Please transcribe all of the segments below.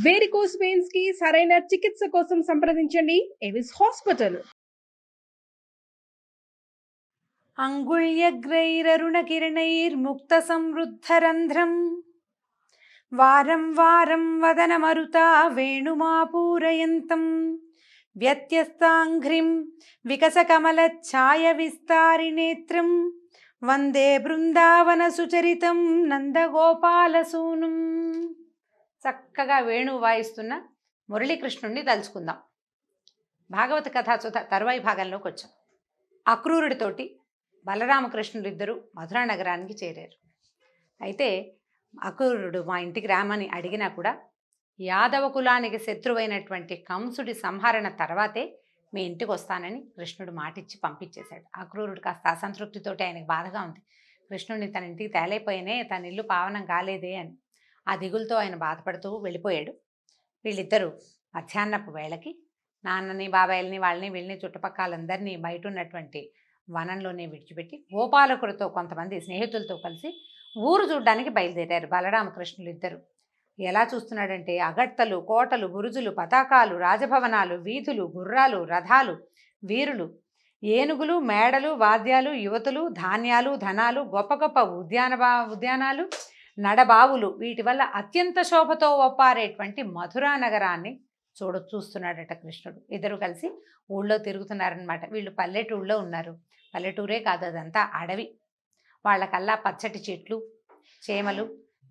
Varicose veins కి సరైన చికిత్స కోసం సంప్రదించండి ఎవిస్ హాస్పిటల్. అంగుళ్యగ్రైరరుణకిరణైర్ముక్త సంవృద్ధరంధ్రం వారం వారం వదనమరుతా వేణుమాపూరయంతం వ్యత్యస్తాంఘ్రిం వికసకమలఛాయ విస్తారినేత్రం వందే బృందావన సుచరితం నందగోపాలసూనుం. చక్కగా వేణువు వాయిస్తున్న మురళీకృష్ణుణ్ణి తలుచుకుందాం. భాగవత కథాసుధ తరువాయి భాగంలోకి వచ్చాం. అక్రూరుడితోటి బలరామకృష్ణులు ఇద్దరు మధురా నగరానికి చేరారు. అయితే అక్రూరుడు మా ఇంటికి రామని అడిగినా కూడా యాదవ కులానికి శత్రువైనటువంటి కంసుడి సంహరణ తర్వాతే మీ ఇంటికి వస్తానని కృష్ణుడు మాటిచ్చి పంపించేశాడు. అక్రూరుడు కాస్త అసంతృప్తితోటి ఆయనకు బాధగా ఉంది. కృష్ణుడిని తన ఇంటికి తేలైపోయినే, తన ఇల్లు పావనం కాలేదే అని ఆ దిగులతో ఆయన బాధపడుతూ వెళ్ళిపోయాడు. వీళ్ళిద్దరూ మధ్యాహ్నపు వేళకి నాన్నని బాబాయిల్ని వాళ్ళని వీళ్ళని చుట్టుపక్కలందరినీ బయట ఉన్నటువంటి వనంలోనే విడిచిపెట్టి గోపాలకుడితో కొంతమంది స్నేహితులతో కలిసి ఊరు చూడ్డానికి బయలుదేరారు బలరామకృష్ణులు ఇద్దరు. ఎలా చూస్తున్నాడంటే అగట్టలు, కోటలు, బురుజులు, పతాకాలు, రాజభవనాలు, వీధులు, గుర్రాలు, రథాలు, వీరులు, ఏనుగులు, మేడలు, వాద్యాలు, యువతులు, ధాన్యాలు, ధనాలు, గొప్ప గొప్ప ఉద్యానాలు, నడబావులు, వీటి వల్ల అత్యంత శోభతో ఒప్పారేటువంటి మధురా నగరాన్ని చూస్తున్నాడట కృష్ణుడు. ఇద్దరు కలిసి ఊళ్ళో తిరుగుతున్నారనమాట. వీళ్ళు పల్లెటూళ్ళలో ఉన్నారు. పల్లెటూరే కాదు, అదంతా అడవి. వాళ్ళకల్లా పచ్చటి చెట్లు, చేమలు,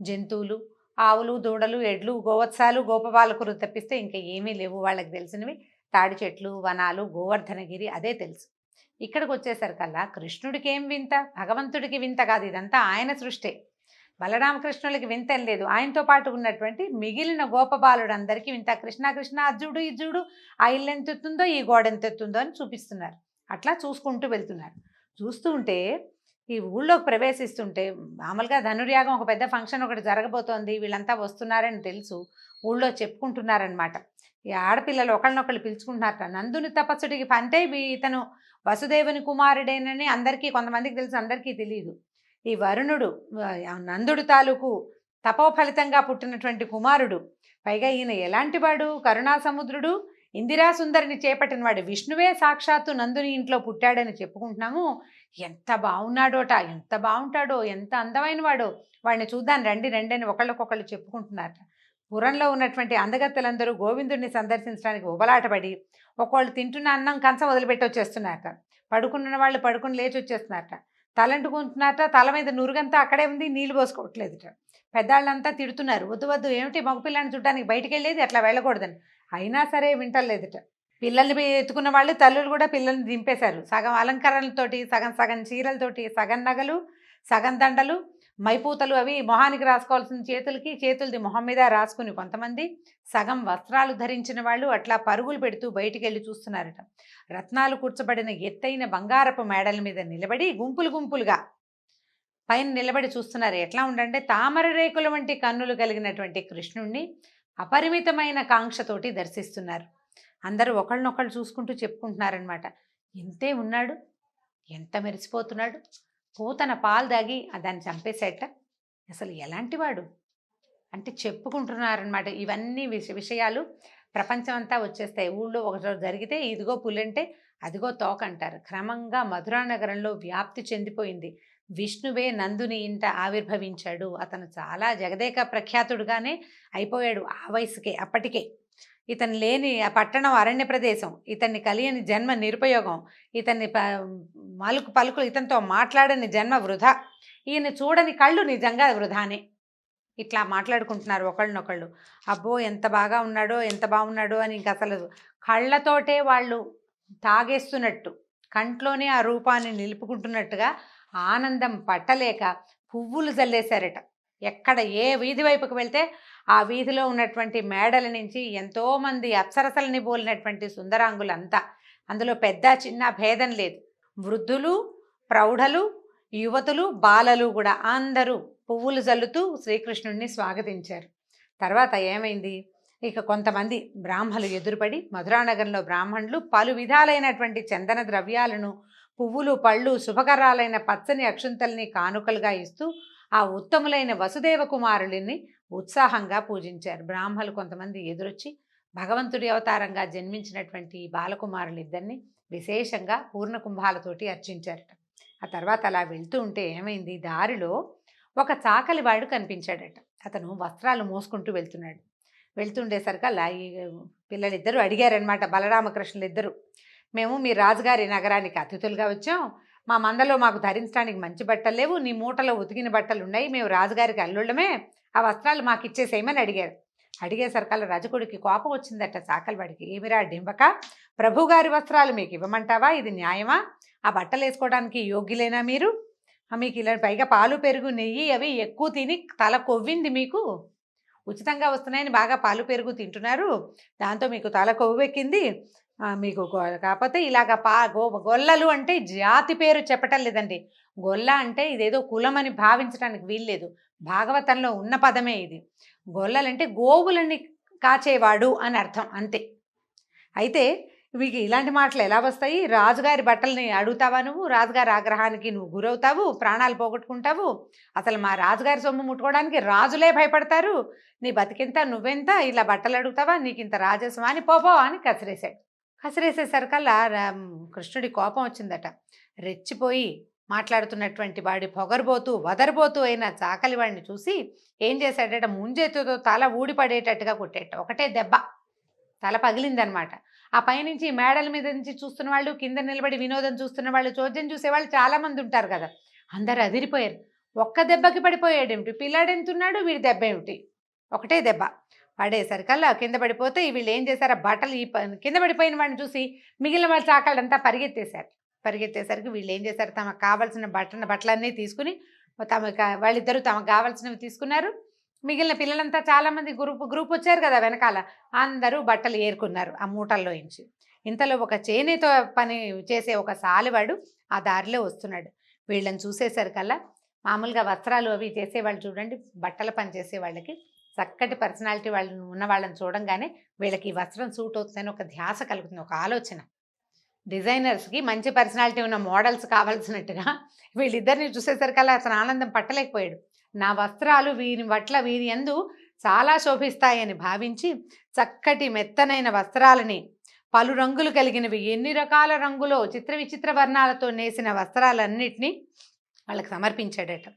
జంతువులు, ఆవులు, దూడలు, ఎడ్లు, గోవత్సాలు, గోపబాలకులు తప్పిస్తే ఇంకా ఏమీ లేవు. వాళ్ళకి తెలిసినవి తాడి చెట్లు, వనాలు, గోవర్ధనగిరి, అదే తెలుసు. ఇక్కడికి వచ్చేసరికల్లా కృష్ణుడికి ఏం వింత, భగవంతుడికి వింత కాదు, ఇదంతా ఆయన సృష్టే. బలరామకృష్ణులకి వింతం లేదు. ఆయనతో పాటు ఉన్నటువంటి మిగిలిన గోపబాలుడందరికీ వింత. కృష్ణ కృష్ణ అజ్జుడు ఇజ్జుడు, ఆ ఇల్లు ఎంత ఎత్తుందో ఈ గోడ ఎంత ఎత్తుందో అని చూపిస్తున్నారు. అట్లా చూసుకుంటూ వెళ్తున్నారు. చూస్తూ ఉంటే ఈ ఊళ్ళోకి ప్రవేశిస్తుంటే మామూలుగా ధనుర్యాగం ఒక పెద్ద ఫంక్షన్ ఒకటి జరగబోతోంది, వీళ్ళంతా వస్తున్నారని తెలుసు. ఊళ్ళో చెప్పుకుంటున్నారనమాట. ఈ ఆడపిల్లలు ఒకళ్ళనొకళ్ళు పిలుచుకుంటున్నారట. నందుని తపస్సుడికి అంటే ఇతను వసుదేవుని కుమారుడేనని అందరికీ, కొంతమందికి తెలుసు, అందరికీ తెలియదు. ఈ వరుణుడు నందుడి తాలూకు తపోఫలితంగా పుట్టినటువంటి కుమారుడు. పైగా ఈయన ఎలాంటి వాడు, కరుణా సముద్రుడు, ఇందిరా సుందరిని చేపట్టినవాడు. విష్ణువే సాక్షాత్తు నందుని ఇంట్లో పుట్టాడని చెప్పుకుంటున్నాము. ఎంత బాగున్నాడోట, ఎంత బాగుంటాడో, ఎంత అందమైన వాడో, వాడిని చూద్దాం రండి రండి అని ఒకళ్ళకొకళ్ళు చెప్పుకుంటున్నారట. పురంలో ఉన్నటువంటి అందగత్తెలందరూ గోవిందుడిని సందర్శించడానికి ఉబలాటపడి ఒకళ్ళు తింటున్న అన్నం కంచం వదిలిపెట్టి వచ్చేస్తున్నారట. పడుకున్న వాళ్ళు పడుకుని లేచి వచ్చేస్తున్నారట. తలంటుకుంటున్నారట. తల మీద నురుగంతా అక్కడే ఉంది, నీళ్లు పోసుకోవట్లేదుట. పెద్దాళ్ళంతా తిడుతున్నారు, వద్దు వద్దు, ఏమిటి మగపిల్లని చూడడానికి బయటికి వెళ్ళేది, అట్లా వెళ్ళకూడదని. అయినా సరే వింటలేదుట. పిల్లల్ని ఎత్తుకున్న వాళ్ళు, తల్లులు కూడా పిల్లల్ని దింపేశారు. సగం అలంకరణలతోటి, సగం సగం చీరలతోటి, సగం నగలు, సగం దండలు, మైపూతలు అవి మొహానికి రాసుకోవాల్సిన చేతులది మొహం మీద రాసుకుని కొంతమంది, సగం వస్త్రాలు ధరించిన వాళ్ళు అట్లా పరుగులు పెడుతూ బయటికి వెళ్ళి చూస్తున్నారట. రత్నాలు కూర్చబడిన ఎత్తైన బంగారపు మేడల మీద నిలబడి గుంపులు గుంపులుగా పైన నిలబడి చూస్తున్నారు. ఎట్లా ఉండంటే తామర రేకుల వంటి కన్నులు కలిగినటువంటి కృష్ణుణ్ణి అపరిమితమైన కాంక్షతోటి దర్శిస్తున్నారు. అందరూ ఒకళ్ళనొకళ్ళు చూసుకుంటూ చెప్పుకుంటున్నారనమాట. ఇంతే ఉన్నాడు, ఎంత మెరిసిపోతున్నాడు, పూతన పాలు దాగి దాన్ని చంపేసేట, అసలు ఎలాంటి వాడు అంటే చెప్పుకుంటున్నారనమాట. ఇవన్నీ విషయాలు ప్రపంచం అంతా వచ్చేస్తాయి. ఊళ్ళో ఒకటి జరిగితే ఇదిగో పులంటే అదిగో తోక అంటారు. క్రమంగా మధురా నగరంలో వ్యాప్తి చెందిపోయింది. విష్ణువే నందుని ఇంట ఆవిర్భవించాడు. అతను చాలా జగదేక ప్రఖ్యాతుడుగానే అయిపోయాడు ఆ వయసుకే. అప్పటికే ఇతను లేని ఆ పట్టణం అరణ్య ప్రదేశం, ఇతన్ని కలియని జన్మ నిరుపయోగం, ఇతన్ని పలుకులు ఇతనితో మాట్లాడని జన్మ వృధా, ఈయన చూడని కళ్ళు నిజంగా వృధానే. ఇట్లా మాట్లాడుకుంటున్నారు ఒకళ్ళనొకళ్ళు. అబ్బో ఎంత బాగా ఉన్నాడో, ఎంత బాగున్నాడో అని. ఇంక అసలు కళ్ళతోటే వాళ్ళు తాగేస్తున్నట్టు, కంట్లోనే ఆ రూపాన్ని నిలుపుకుంటున్నట్టుగా ఆనందం పట్టలేక పువ్వులు జల్లేశారట. ఎక్కడ ఏ వీధి వైపుకు వెళ్తే ఆ వీధిలో ఉన్నటువంటి మేడల నుంచి ఎంతోమంది అప్సరసలని పోలినటువంటి సుందరాంగులంతా, అందులో పెద్ద చిన్న భేదం లేదు, వృద్ధులు, ప్రౌఢలు, యువతులు, బాలలు కూడా అందరూ పువ్వులు జల్లుతూ శ్రీకృష్ణుడిని స్వాగతించారు. తర్వాత ఏమైంది, ఇక కొంతమంది బ్రాహ్మలు ఎదురుపడి, మధురానగరంలో బ్రాహ్మణులు పలు విధాలైనటువంటి చందన ద్రవ్యాలను, పువ్వులు, పళ్ళు, శుభకరాలైన పచ్చని అక్షుంతల్ని కానుకలుగా ఇస్తూ ఆ ఉత్తములైన వసుదేవ కుమారులని ఉత్సాహంగా పూజించారు. బ్రాహ్మలు కొంతమంది ఎదురొచ్చి భగవంతుడి అవతారంగా జన్మించినటువంటి బాలకుమారులు ఇద్దరిని విశేషంగా పూర్ణ కుంభాలతోటి అర్చించారట. ఆ తర్వాత అలా వెళ్తూ ఉంటే ఏమైంది, దారిలో ఒక చాకలి వాడు కనిపించాడట. అతను వస్త్రాలు మోసుకుంటూ వెళ్తున్నాడు. వెళ్తుండేసరికల్లా ఈ పిల్లలిద్దరూ అడిగారనమాట, బలరామకృష్ణులు ఇద్దరు, మేము మీ రాజుగారి నగరానికి అతిథులుగా వచ్చాం, మా మందలో మాకు ధరించడానికి మంచి బట్టలు లేవు, నీ మూటలో ఉతికిన బట్టలు ఉన్నాయి, మేము రాజుగారికి అల్లుళ్ళమే, ఆ వస్త్రాలు మాకు ఇచ్చేసేయమని అడిగారు. అడిగేసరికల్లా రజకుడికి కోపం వచ్చిందట చాకలివాడికి. ఏమిరా డింబక, ప్రభుగారి వస్త్రాలు మీకు ఇవ్వమంటావా, ఇది న్యాయమా, ఆ బట్టలు వేసుకోవడానికి యోగ్యులేనా మీరు, మీకు ఇలా పైగా పాలు పెరుగు నెయ్యి అవి ఎక్కువ తిని తల కొవ్వింది, మీకు ఉచితంగా వస్తున్నాయని బాగా పాలు పెరుగు తింటున్నారు, దాంతో మీకు తల కొవ్వెక్కింది, మీకు కాకపోతే ఇలాగ గొల్లలు అంటే జాతి పేరు చెప్పటం లేదండి, గొల్ల అంటే ఇదేదో కులం అని భావించడానికి వీల్లేదు, భాగవతంలో ఉన్న పదమే ఇది. గొల్లలంటే గోవులని కాచేవాడు అని అర్థం, అంతే. అయితే మీకు ఇలాంటి మాటలు ఎలా వస్తాయి, రాజుగారి బట్టల్ని అడుగుతావా నువ్వు, రాజుగారి ఆగ్రహానికి నువ్వు గురవుతావు, ప్రాణాలు పోగొట్టుకుంటావు, అసలు మా రాజుగారి సొమ్ము ముట్టుకోవడానికి రాజులే భయపడతారు, నీ బతికెంత నువ్వెంత, ఇలా బట్టలు అడుగుతావా, నీకు ఇంత రాజస్వా అని పోపో అని కసిరేశాడు. కసిరేసేసరికల్లా కృష్ణుడి కోపం వచ్చిందట. రెచ్చిపోయి మాట్లాడుతున్నటువంటి వాడి పొగరబోతూ వదరబోతూ అయిన చాకలి వాడిని చూసి ఏం చేశాడట, ముంజేతుతో తల ఊడిపడేటట్టుగా కొట్టేట, ఒకటే దెబ్బ, తల పగిలిందనమాట. ఆ పైనుంచి మేడల మీద నుంచి చూస్తున్న వాళ్ళు, కింద నిలబడి వినోదం చూస్తున్న వాళ్ళు, చోద్యం చూసేవాళ్ళు చాలామంది ఉంటారు కదా, అందరు అదిరిపోయారు. ఒక్క దెబ్బకి పడిపోయాడేమిటి, పిల్లాడెంతున్నాడు, వీడి దెబ్బ ఏమిటి, ఒకటే దెబ్బ పడేసరికల్లా కింద పడిపోతే వీళ్ళు ఏం చేశారు, బట్టలు కింద పడిపోయిన వాడిని చూసి మిగిలిన వాళ్ళ చాకళ్ళంతా పరిగెత్తేశారు. పరిగెత్తేసరికి వీళ్ళు ఏం చేశారు, తమకు కావాల్సిన బట్టలన్నీ తీసుకుని వాళ్ళిద్దరూ తమకు కావాల్సినవి తీసుకున్నారు. మిగిలిన పిల్లలంతా చాలామంది గ్రూప్ వచ్చారు కదా వెనకాల, అందరూ బట్టలు ఏరుకున్నారు ఆ మూటల్లో నుంచి. ఇంతలో ఒక చేనేతో పని చేసే ఒక సాలివాడు ఆ దారిలో వస్తున్నాడు. వీళ్ళని చూసేసరికల్లా మామూలుగా వస్త్రాలు అవి చేసేవాళ్ళు చూడండి, బట్టల పని చేసే వాళ్ళకి చక్కటి పర్సనాలిటీ వాళ్ళు ఉన్న వాళ్ళని చూడంగానే వీళ్ళకి ఈ వస్త్రం సూట్ అవుతుందని ఒక ధ్యాస కలుగుతుంది, ఒక ఆలోచన. డిజైనర్స్కి మంచి పర్సనాలిటీ ఉన్న మోడల్స్ కావాల్సినట్టుగా వీళ్ళిద్దరిని చూసేసరికల్లా అతను ఆనందం పట్టలేకపోయాడు. నా వస్త్రాలు వీరి యందు చాలా శోభిస్తాయని భావించి చక్కటి మెత్తనైన వస్త్రాలని, పలు రంగులు కలిగినవి, ఎన్ని రకాల రంగులో చిత్ర విచిత్ర వర్ణాలతో నేసిన వస్త్రాలన్నిటినీ వాళ్ళకి సమర్పించాడట.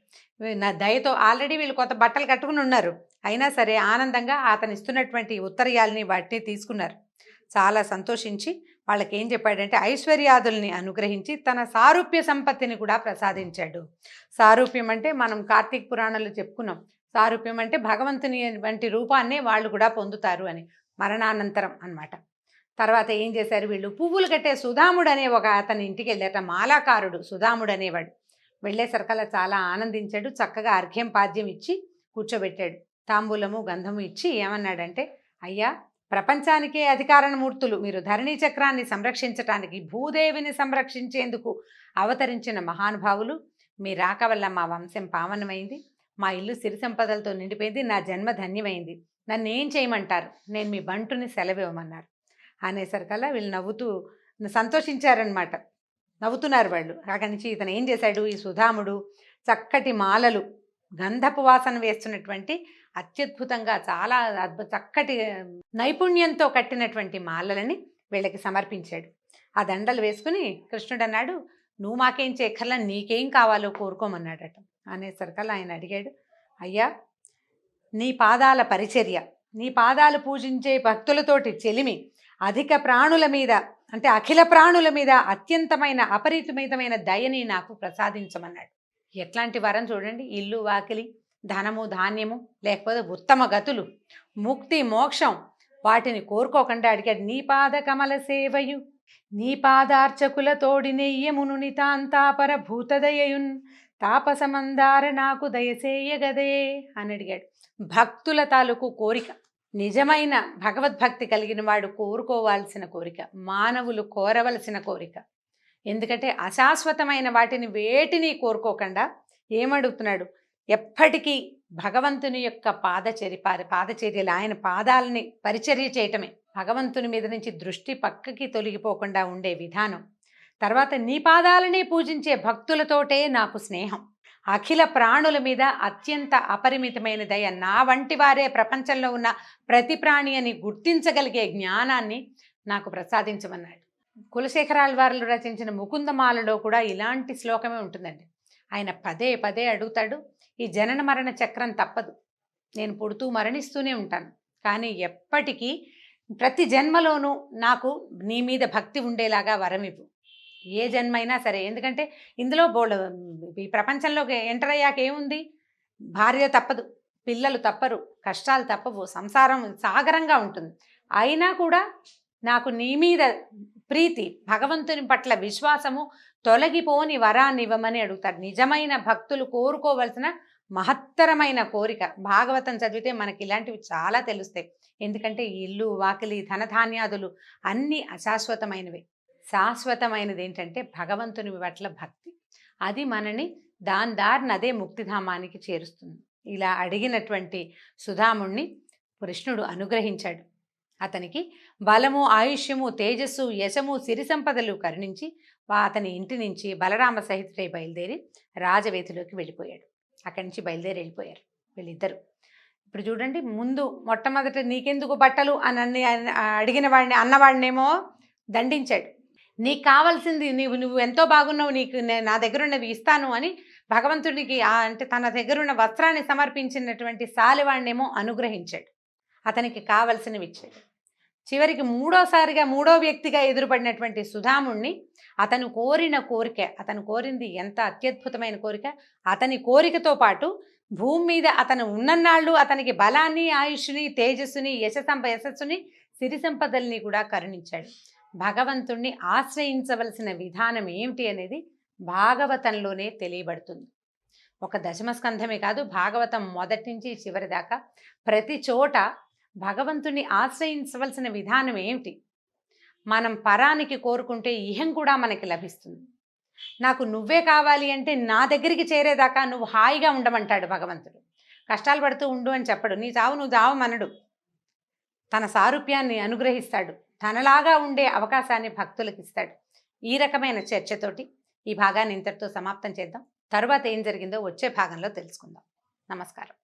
నా దయతో ఆల్రెడీ వీళ్ళు కొత్త బట్టలు కట్టుకుని ఉన్నారు, అయినా సరే ఆనందంగా అతను ఇస్తున్నటువంటి ఉత్తరీయాలని వాటిని తీసుకున్నారు. చాలా సంతోషించి వాళ్ళకి ఏం చెప్పాడంటే ఐశ్వర్యాదుల్ని అనుగ్రహించి తన సారూప్య సంపత్తిని కూడా ప్రసాదించాడు. సారూప్యం అంటే మనం కార్తీక పురాణంలో చెప్పుకున్నాం, సారూప్యం అంటే భగవంతుని వంటి రూపాన్ని వాళ్ళు కూడా పొందుతారు అని, మరణానంతరం అన్నమాట. తర్వాత ఏం చేశారు వీళ్ళు, పువ్వులు కట్టే సుధాముడు అనే ఒక అతని ఇంటికి వెళ్ళారట, మాలాకారుడు సుధాముడు అనేవాడు. వెళ్ళేసరికల్లా చాలా ఆనందించాడు, చక్కగా అర్ఘ్యం పాద్యం ఇచ్చి కూర్చోబెట్టాడు, తాంబూలము గంధము ఇచ్చి ఏమన్నాడంటే, అయ్యా ప్రపంచానికే అధికారమూర్తులు మీరు, ధరణీ చక్రాన్ని సంరక్షించటానికి, భూదేవిని సంరక్షించేందుకు అవతరించిన మహానుభావులు, మీ రాక వల్ల మా వంశం పావనమైంది, మా ఇల్లు సిరి సంపదలతో నిండిపోయింది, నా జన్మ ధన్యమైంది, నన్ను ఏం చేయమంటారు, నేను మీ బంటుని సెలవివ్వమన్నారు. అనేసరికల్లా వీళ్ళు నవ్వుతూ సంతోషించారనమాట, నవ్వుతున్నారు వాళ్ళు. అక్కడి నుంచి ఇతను ఏం చేశాడు, ఈ సుధాముడు చక్కటి మాలలు, గంధపు వాసన వేస్తున్నటువంటి అత్యద్భుతంగా చాలా చక్కటి నైపుణ్యంతో కట్టినటువంటి మాలలని వీళ్ళకి సమర్పించాడు. ఆ దండలు వేసుకుని కృష్ణుడు అన్నాడు, నువ్వు మాకేం చేయక్కర్లా, నీకేం కావాలో కోరుకోమన్నాడట. అనేసరికల్లా ఆయన అడిగాడు, అయ్యా నీ పాదాల పరిచర్య, నీ పాదాలు పూజించే భక్తులతోటి చెలిమి, అధిక ప్రాణుల మీద అంటే అఖిల ప్రాణుల మీద అత్యంతమైన అపరిమితమైన దయని నాకు ప్రసాదించమన్నాడు. ఎట్లాంటి వరం చూడండి, ఇల్లు వాకిలి, ధనము ధాన్యము, లేకపోతే ఉత్తమ గతులు, ముక్తి మోక్షం, వాటిని కోరుకోకుండా అడిగాడు. నీ పాద కమల సేవయు నీ పాదార్చకుల తోడి నెయ్యమును నితాంతాపర భూతదయయున్ తాపసమందార నాకు దయసేయగదే అని అడిగాడు. భక్తుల తాలూకు కోరిక, నిజమైన భగవద్భక్తి కలిగిన వాడు కోరుకోవాల్సిన కోరిక, మానవులు కోరవలసిన కోరిక. ఎందుకంటే అశాశ్వతమైన వాటిని వేటిని కోరుకోకుండా ఏమడుగుతున్నాడు, ఎప్పటికీ భగవంతుని యొక్క పాదచర్యలు, ఆయన పాదాలని పరిచర్య చేయటమే, భగవంతుని మీద నుంచి దృష్టి పక్కకి తొలగిపోకుండా ఉండే విధానం. తర్వాత నీ పాదాలనే పూజించే భక్తులతోటే నాకు స్నేహం, అఖిల ప్రాణుల మీద అత్యంత అపరిమితమైన దయ, నా వంటి వారే ప్రపంచంలో ఉన్న ప్రతి ప్రాణి అని గుర్తించగలిగే జ్ఞానాన్ని నాకు ప్రసాదించమన్నాడు. కులశేఖరాల వారు రచించిన ముకుందమాలలో కూడా ఇలాంటి శ్లోకమే ఉంటుందండి. ఆయన పదే పదే అడుగుతాడు, ఈ జనన మరణ చక్రం తప్పదు, నేను పుడుతూ మరణిస్తూనే ఉంటాను, కానీ ఎప్పటికీ ప్రతి జన్మలోనూ నాకు నీ మీద భక్తి ఉండేలాగా వరం ఇవ్వు, ఏ జన్మ అయినా సరే. ఎందుకంటే ఇందులో ఈ ప్రపంచంలోకి ఎంటర్ అయ్యాక ఏముంది, భార్య తప్పదు, పిల్లలు తప్పరు, కష్టాలు తప్పవు, సంసారం సాగరంగా ఉంటుంది. అయినా కూడా నాకు నీ మీద ప్రీతి, భగవంతుని పట్ల విశ్వాసము తొలగిపోని వరాన్ని ఇవ్వమని అడుగుతాడు. నిజమైన భక్తులు కోరుకోవలసిన మహత్తరమైన కోరిక. భాగవతం చదివితే మనకి ఇలాంటివి చాలా తెలుస్తాయి. ఎందుకంటే ఇల్లు, వాకిలి, ధనధాన్యాదులు అన్నీ అశాశ్వతమైనవి. శాశ్వతమైనది ఏంటంటే భగవంతుని పట్ల భక్తి. అది మనని దారిన అదే ముక్తిధామానికి చేరుస్తుంది. ఇలా అడిగినటువంటి సుధాముణ్ణి కృష్ణుడు అనుగ్రహించాడు. అతనికి బలము, ఆయుష్యము, తేజస్సు, యశము, సిరి సంపదలు కరుణించి అతని ఇంటి నుంచి బలరామ సహితుడై బయలుదేరి రాజవేధిలోకి వెళ్ళిపోయాడు. అక్కడి నుంచి బయలుదేరి వెళ్ళిపోయారు వీళ్ళిద్దరు. ఇప్పుడు చూడండి, ముందు మొట్టమొదట నీకెందుకు బట్టలు అని అడిగిన వాడిని, అన్నవాడినేమో దండించాడు. నీకు కావాల్సింది నువ్వు ఎంతో బాగున్నావు, నీకు నా దగ్గర ఉన్నవి ఇస్తాను అని భగవంతుడికి అంటే తన దగ్గరున్న వస్త్రాన్ని సమర్పించినటువంటి సాలివాడినేమో అనుగ్రహించాడు. అతనికి కావలసినవి ఇచ్చాడు. చివరికి మూడో వ్యక్తిగా ఎదురుపడినటువంటి సుధాముణ్ణి అతను కోరిన కోరిక, అతను కోరింది ఎంత అత్యద్భుతమైన కోరిక, అతని కోరికతో పాటు భూమి మీద అతను ఉన్నన్నాళ్ళు అతనికి బలాన్ని, ఆయుష్ని, తేజస్సుని, యశస్సుని, సిరి సంపదల్ని కూడా కరుణించాడు. భగవంతుణ్ణి ఆశ్రయించవలసిన విధానం ఏమిటి అనేది భాగవతంలోనే తెలియబడుతుంది. ఒక దశమస్కంధమే కాదు, భాగవతం మొదటి నుంచి చివరి దాకా ప్రతి చోట భగవంతుణ్ణి ఆశ్రయించవలసిన విధానం ఏమిటి, మనం పరానికి కోరుకుంటే ఇహం కూడా మనకి లభిస్తుంది. నాకు నువ్వే కావాలి అంటే నా దగ్గరికి చేరేదాకా నువ్వు హాయిగా ఉండమంటాడు భగవంతుడు. కష్టాలు పడుతూ ఉండు అని చెప్పడు, నీ చావు నువ్వు చావమనడు. తన సారూప్యాన్ని అనుగ్రహిస్తాడు, తనలాగా ఉండే అవకాశాన్ని భక్తులకు ఇస్తాడు. ఈ రకమైన చర్చతోటి ఈ భాగాన్ని ఇంతటితో సమాప్తం చేద్దాం. తరువాత ఏం జరిగిందో వచ్చే భాగంలో తెలుసుకుందాం. నమస్కారం.